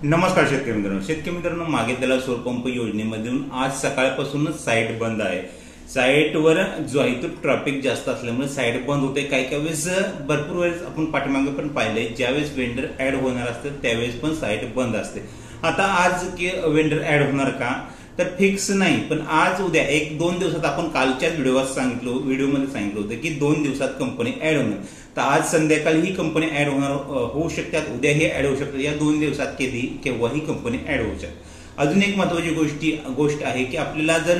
नमस्कार शेतकरी मित्रांनो, मागे त्याला सौर पंप योजनेमधून आज सकाळपासूनच साईट बंद आहे। साईटवर जो आहे तो ट्रॅफिक जास्त असल्यामुळे साईट बंद होते। काही वेळेस भरपूर वेळेस आपण पाठीमागे पण पाहिले, ज्यावेळेस वेंडर ऍड होणार असते त्यावेळेस पण साईट बंद असते। आता आज वेंडर ऍड होणार का तर फिक्स नाही, पण आज उद्या 1-2 दिवसात आपण कालच्याच व्हिडिओमध्ये सांगितलं होतं की 2 दिवसात कंपनी ऍड होणार। तर आज संध्याकाळी ही कंपनी ऍड होऊ शकतात, उद्याही ऍड होऊ शकतात। या 2 दिवसात केव्हाही कंपनी ऍड होऊ शकते। अजून एक महत्वाची गोष्ट आहे की आपल्याला जर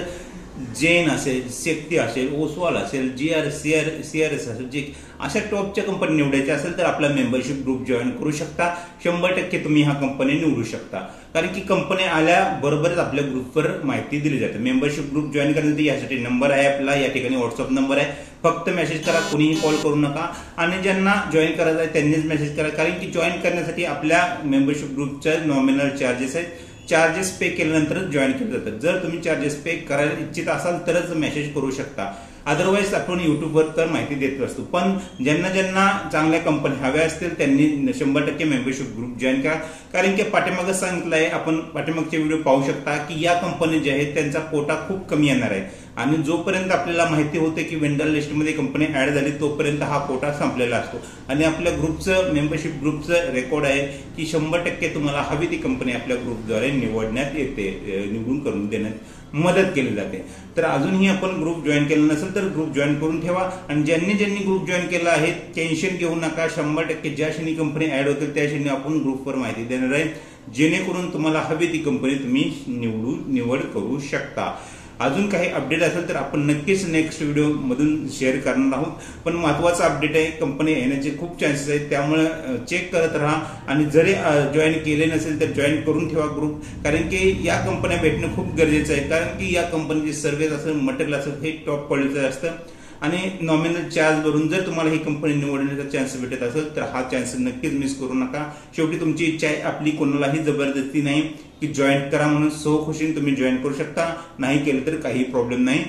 जैन असेल, शक्ती असेल, ओसवाल असेल, CRS असेल, जे अशा टॉपच्या कंपनी निवडायच्या असेल तर आपला मेंबरशिप ग्रुप जॉईन करू शकता। 100% तुम्ही हा कंपनी निवडू शकता, कारण की कंपनी आल्याबरोबरच आपल्या ग्रुपवर माहिती दिली जाते। मेंबरशिप ग्रुप जॉईन करण्यासाठी यासाठी नंबर आहे आपला, या ठिकाणी व्हॉट्सअप नंबर आहे, फक्त मेसेज करा, कोणीही कॉल करू नका। आणि ज्यांना जॉईन करायचं आहे त्यांनीच मेसेज करा, कारण की जॉईन करण्यासाठी आपल्या मेंबरशिप ग्रुपच्या नॉमिनल चार्जेस आहेत। चार्जेस पे केल्यानंतरच जॉईन केले जातात। जर तुम्ही चार्जेस पे करायला इच्छित असाल तरच मेसेज करू शकता, अदरवाईज आपण युट्यूबवर तर माहिती देत असतो। पण ज्यांना चांगल्या कंपनी हव्या असतील त्यांनी 100% मेंबरशिप ग्रुप जॉईन करा, कारण की पाठीमागे सांगितलं आहे, आपण पाठीमागचे व्हिडिओ पाहू शकता की या कंपनी जे आहेत त्यांचा कोटा खूप कमी येणार आहे। आणि जोपर्यंत आपल्याला माहिती होते की वेंडर लिस्टमध्ये कंपनी ऍड झाली तोपर्यंत हा कोटा संपलेला असतो। आणि आपल्या ग्रुपचं मेंबरशिप ग्रुपचं रेकॉर्ड आहे की 100% तुम्हाला हवी ती कंपनी आपल्या ग्रुपद्वारे निवडण्यात येते, निवडून करून देण्यात मदत केली जाते। तर अजूनही आपण ग्रुप जॉईन केलं नसेल तर ग्रुप जॉईन करून ठेवा। आणि ज्यांनी ग्रुप जॉईन केला आहे टेन्शन घेऊ नका, 100% ज्या क्षणी कंपनी ऍड होतील त्या क्षणी आपण ग्रुपवर माहिती देणार आहे, जेणेकरून तुम्हाला हवी ती कंपनी तुम्ही निवड करू शकता। अजून काही अपडेट असेल तर आपण नक्कीच नेक्स्ट व्हिडिओ मधून शेअर करणार आहोत। पण महत्वाचा अपडेट आहे, कंपनी येण्याचे खूप चान्सेस आहेत, त्यामुळे चेक करत राहा। आणि जरी जॉईन केले नसेल तर जॉईन करून ठेवा ग्रुप, कारण की या कंपन्या भेटणं खूप गरजेचं आहे, कारण की या कंपनीचे सर्व्हिस असेल, मटेरियल असेल हे टॉप क्वालिटीचं असतं। आणि नॉमिनल चार्ज भरून जर तुम्हाला ही कंपनी निवडण्याचा चान्स भेटत असेल तर हा चान्स नक्कीच मिस करू नका। शेवटी तुमची इच्छा आहे, आपली कोणालाही जबरदस्ती नाही की जॉईन करा म्हणून, खुशीने तुम्ही जॉईन करू शकता, नाही केलं तर काही प्रॉब्लेम नाही।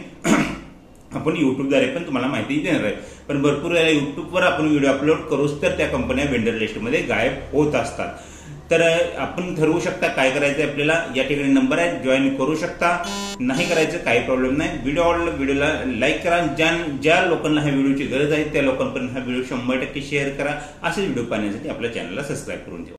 आपण युट्यूबद्वारे पण तुम्हाला माहिती देणार आहे, पण भरपूर वेळा युट्यूबवर आपण व्हिडिओ अपलोड करूच तर त्या कंपन्या वेंडर लिस्टमध्ये गायब होत असतात। तर आपण ठरवू शकता काय करायचं आपल्याला, या ठिकाणी नंबर आहे, जॉईन करू शकता, नाही करायचं काही प्रॉब्लेम नाही। व्हिडिओला लाईक करा, ज्या लोकांना ह्या व्हिडिओची गरज आहे त्या लोकांपर्यंत हा व्हिडिओ 100% शेअर करा। असे व्हिडिओ पाहण्यासाठी आपल्या चॅनलला सबस्क्राईब करून ठेवा।